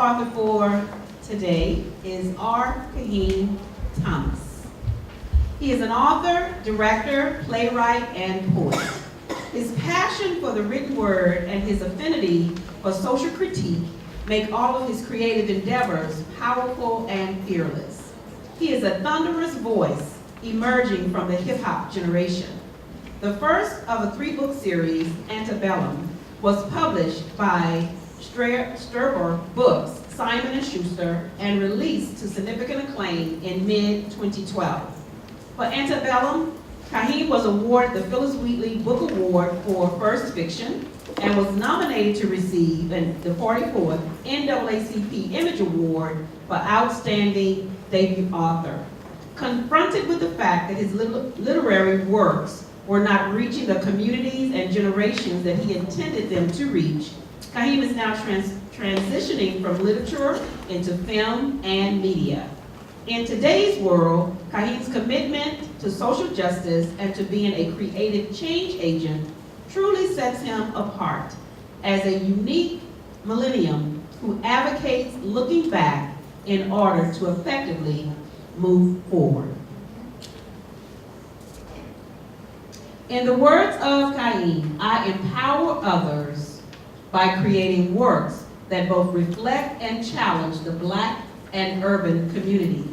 author for today is R. Kayeen Thomas. He is an author, director, playwright, and poet. His passion for the written word and his affinity for social critique make all of his creative endeavors powerful and fearless. He is a thunderous voice emerging from the hip-hop generation. The first of a 3-book series, Antebellum, was published by Sturber Books, Simon & Schuster, and released to significant acclaim in mid-2012. For Antebellum, Kayeen was awarded the Phyllis Wheatley Book Award for First Fiction and was nominated to receive the 44th NAACP Image Award for Outstanding Debut Author. Confronted with the fact that his literary works were not reaching the communities and generations that he intended them to reach, Kayeen is now transitioning from literature into film and media. In today's world, Kayeen's commitment to social justice and to being a creative change agent truly sets him apart as a unique millennium who advocates looking back in order to effectively move forward. In the words of Kayeen, I empower others by creating works that both reflect and challenge the Black and urban communities.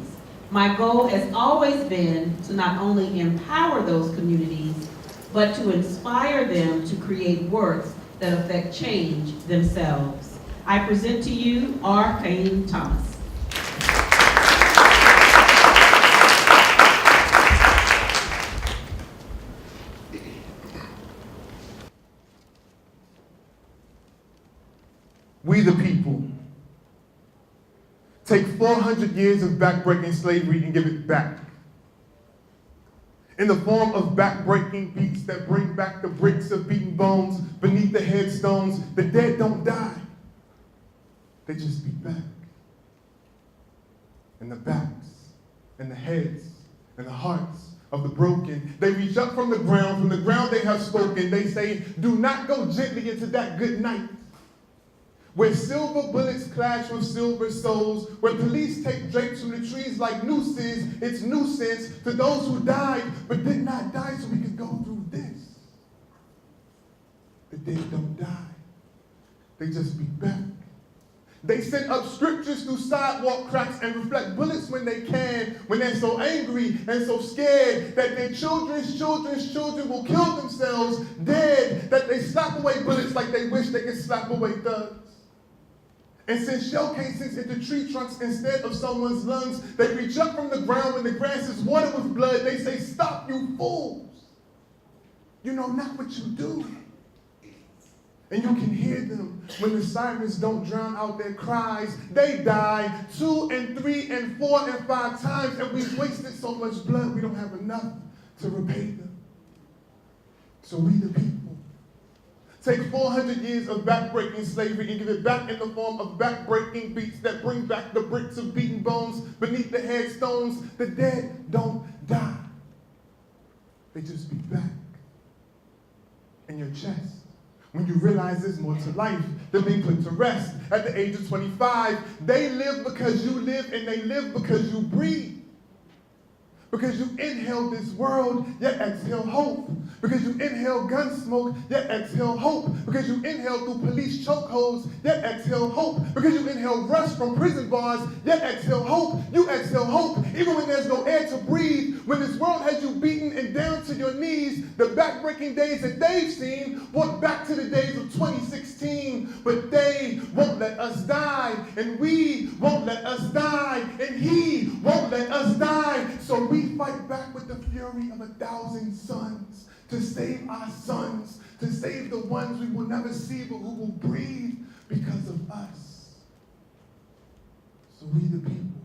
My goal has always been to not only empower those communities, but to inspire them to create works that affect change themselves. I present to you R. Kayeen Thomas. We the people take 400 years of backbreaking slavery and give it back in the form of backbreaking beats that bring back the bricks of beaten bones beneath the headstones. The dead don't die, they just beat back. And the backs and the heads and the hearts of the broken, they reach up from the ground they have spoken. They say, do not go gently into that good night, where silver bullets clash with silver souls, where police take drapes from the trees like nooses. It's nuisance to those who died but did not die so we could go through this. The dead don't die, they just beat back. They send up scriptures through sidewalk cracks and reflect bullets when they can, when they're so angry and so scared that their children's children will kill themselves dead, that they slap away bullets like they wish they could slap away thugs. And send shell casings into tree trunks instead of someone's lungs. They reach up from the ground when the grass is watered with blood. They say, stop, you fools. You know not what you do. And you can hear them when the sirens don't drown out their cries. They die 2 and 3 and 4 and 5 times, and we've wasted so much blood we don't have enough to repay them. So we the people take 400 years of backbreaking slavery and give it back in the form of backbreaking beats that bring back the bricks of beaten bones beneath the headstones. The dead don't die, they just beat back. In your chest, when you realize there's more to life than being put to rest. At the age of 25, they live because you live, and they live because you breathe. Because you inhale this world, yet exhale hope. Because you inhale gun smoke, yet exhale hope. Because you inhale through police chokeholds, yet exhale hope. Because you inhale rust from prison bars, yet exhale hope. You exhale hope, even when there's no air to breathe. When this world has you beaten and down to your knees, the backbreaking days that they've seen brought back to the days of 2016. But they won't let us die, and we won't let us die, and he won't let us die. So we fight back with the fury of 1,000 suns to save our sons, to save the ones we will never see but who will breathe because of us. So we the people,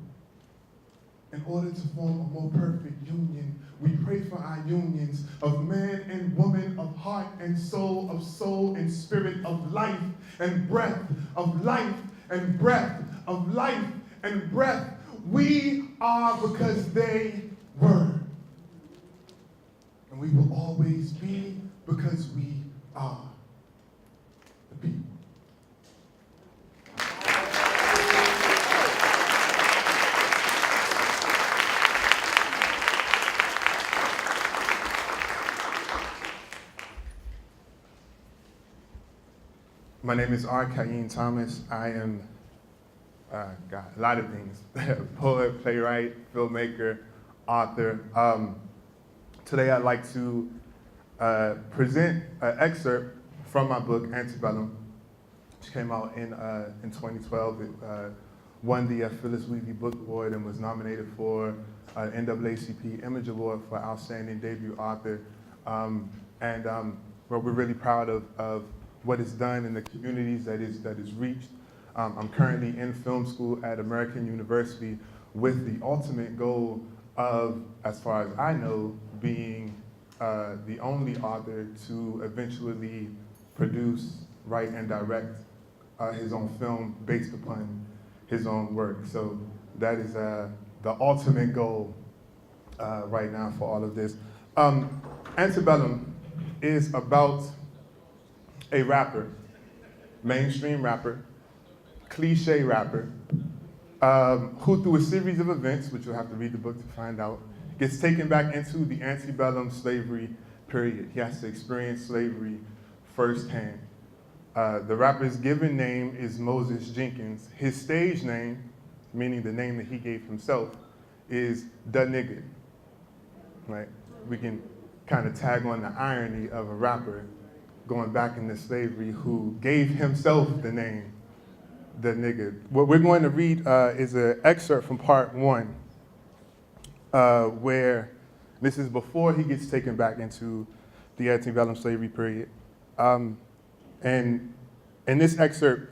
in order to form a more perfect union, we pray for our unions of man and woman, of heart and soul and spirit, of life and breath, of life and breath, of life and breath. We are because they were. And we will always be because we are the people. My name is Kayeen Thomas. I am, got a lot of things. Poet, playwright, filmmaker, author. Today I'd like to present an excerpt from my book, Antebellum, which came out in 2012. It won the Phyllis Wheatley Book Award and was nominated for NAACP Image Award for Outstanding Debut Author. We're really proud of what it's done in the communities that is reached. I'm currently in film school at American University with the ultimate goal of, as far as I know, being the only author to eventually produce, write, and direct his own film based upon his own work. So that is the ultimate goal right now for all of this. Antebellum is about a rapper, mainstream rapper, cliche rapper, who through a series of events, which you'll have to read the book to find out, gets taken back into the antebellum slavery period. He has to experience slavery firsthand. The rapper's given name is Moses Jenkins. His stage name, meaning the name that he gave himself, is Da Nigga. Right? We can kind of tag on the irony of a rapper going back into slavery who gave himself the name Da Nigga. What we're going to read is an excerpt from part 1, where this is before he gets taken back into the antebellum slavery period. And in this excerpt,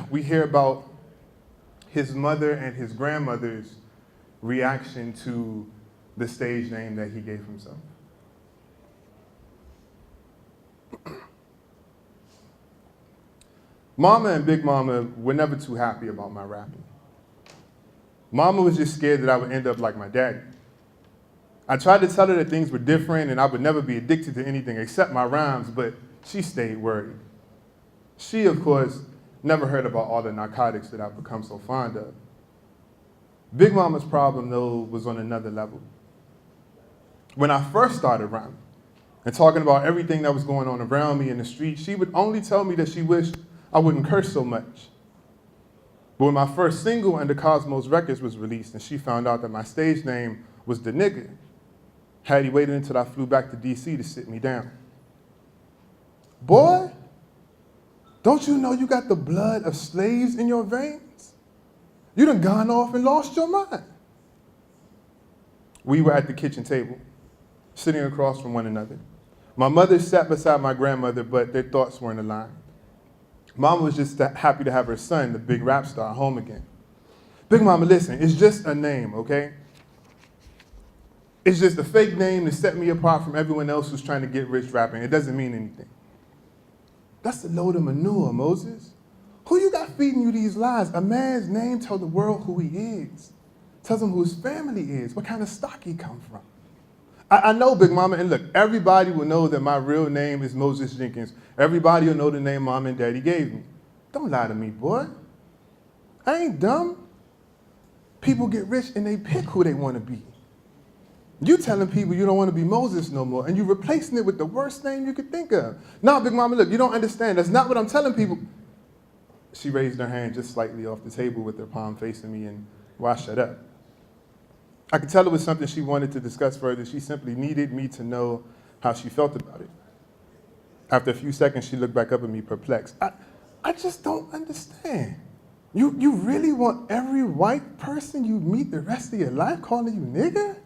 we hear about his mother and his grandmother's reaction to the stage name that he gave himself. Mama and Big Mama were never too happy about my rapping. Mama was just scared that I would end up like my daddy. I tried to tell her that things were different and I would never be addicted to anything except my rhymes, but she stayed worried. She, of course, never heard about all the narcotics that I've become so fond of. Big Mama's problem, though, was on another level. When I first started rhyming and talking about everything that was going on around me in the street, she would only tell me that she wished I wouldn't curse so much. But when my first single under Cosmos Records was released and she found out that my stage name was Da Nigga, Hattie waited until I flew back to DC to sit me down. Boy, don't you know you got the blood of slaves in your veins? You done gone off and lost your mind. We were at the kitchen table, sitting across from one another. My mother sat beside my grandmother, but their thoughts weren't aligned. Mama was just happy to have her son, the big rap star, home again. Big Mama, listen, it's just a name, okay? It's just a fake name to set me apart from everyone else who's trying to get rich rapping. It doesn't mean anything. That's a load of manure, Moses. Who you got feeding you these lies? A man's name tells the world who he is. Tells him who his family is, what kind of stock he come from. I know, Big Mama, and look, everybody will know that my real name is Moses Jenkins. Everybody will know the name Mom and Daddy gave me. Don't lie to me, boy. I ain't dumb. People get rich and they pick who they want to be. You telling people you don't want to be Moses no more, and you replacing it with the worst name you could think of. No, Big Mama, look, you don't understand. That's not what I'm telling people. She raised her hand just slightly off the table with her palm facing me, and well, I shut up. I could tell it was something she wanted to discuss further. She simply needed me to know how she felt about it. After a few seconds, she looked back up at me perplexed. I just don't understand. You really want every white person you meet the rest of your life calling you nigger?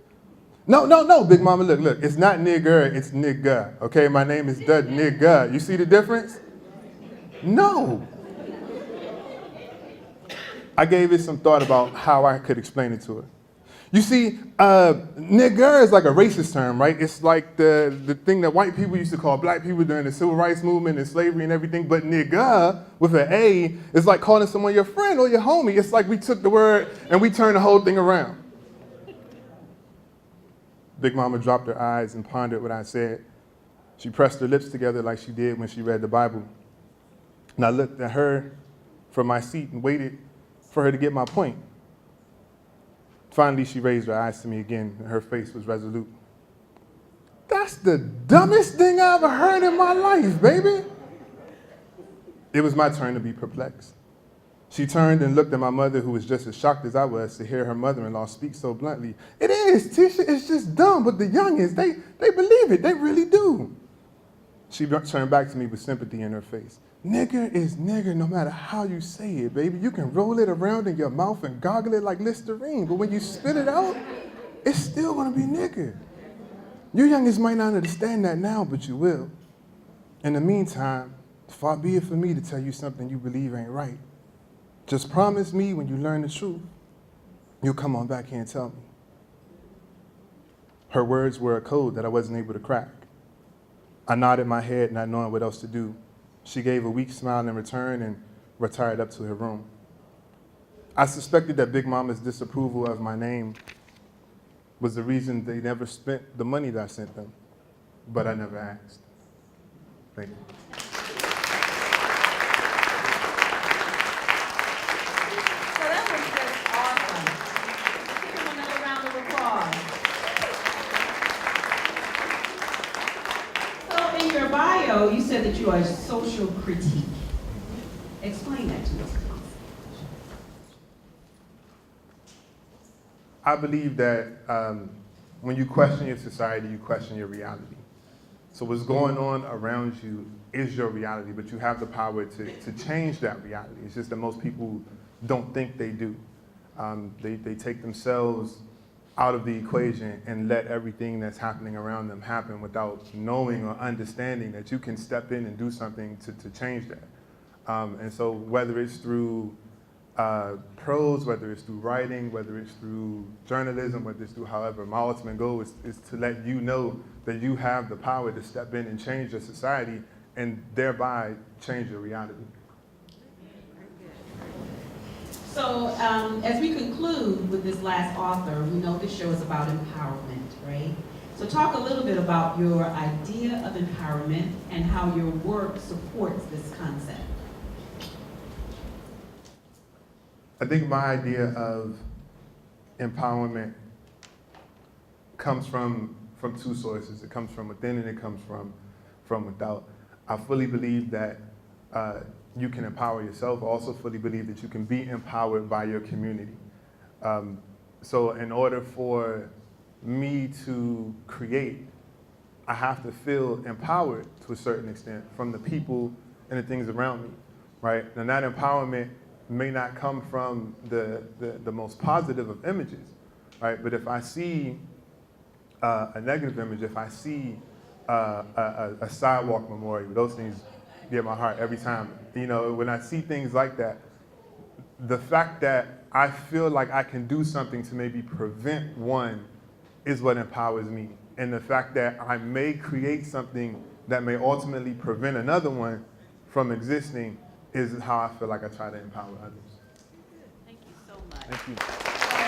No, Big Mama, look, it's not nigger, it's nigga, okay? My name is Da Nigga. You see the difference? No. I gave it some thought about how I could explain it to her. You see, nigger is like a racist term, right? It's like the thing that white people used to call black people during the civil rights movement and slavery and everything, but nigga, with an A, is like calling someone your friend or your homie. It's like we took the word and we turned the whole thing around. Big Mama dropped her eyes and pondered what I said. She pressed her lips together like she did when she read the Bible. And I looked at her from my seat and waited for her to get my point. Finally, she raised her eyes to me again, and her face was resolute. That's the dumbest thing I ever heard in my life, baby. It was my turn to be perplexed. She turned and looked at my mother, who was just as shocked as I was to hear her mother-in-law speak so bluntly. It is, Tisha, it's just dumb, but the youngins, they believe it, they really do. She turned back to me with sympathy in her face. Nigger is nigger no matter how you say it, baby. You can roll it around in your mouth and gargle it like Listerine, but when you spit it out, it's still gonna be nigger. You youngins might not understand that now, but you will. In the meantime, far be it for me to tell you something you believe ain't right. Just promise me when you learn the truth, you'll come on back here and tell me. Her words were a code that I wasn't able to crack. I nodded my head, not knowing what else to do. She gave a weak smile in return and retired up to her room. I suspected that Big Mama's disapproval of my name was the reason they never spent the money that I sent them, but I never asked. Thank you. So that was just awesome. Give him another round of applause. So in your bio, you said that you are a social critique. Explain that to us. I believe that when you question your society, you question your reality. So what's going on around you is your reality, but you have the power to change that reality. It's just that most people don't think they do. They take themselves out of the equation and let everything that's happening around them happen without knowing or understanding that you can step in and do something to change that. And so whether it's through prose, whether it's through writing, whether it's through journalism, whether it's through however, my ultimate goal is to let you know that you have the power to step in and change your society and thereby change your reality. So as we conclude with this last author, we know this show is about empowerment, right? So talk a little bit about your idea of empowerment and how your work supports this concept. I think my idea of empowerment comes from two sources. It comes from within and it comes from without. I fully believe that you can empower yourself. I also fully believe that you can be empowered by your community. So in order for me to create, I have to feel empowered to a certain extent from the people and the things around me, right? And that empowerment may not come from the most positive of images, right? But if I see a negative image, if I see a sidewalk memorial, those things get my heart every time. You know, when I see things like that, the fact that I feel like I can do something to maybe prevent one is what empowers me. And the fact that I may create something that may ultimately prevent another one from existing is how I feel like I try to empower others. Thank you so much. Thank you.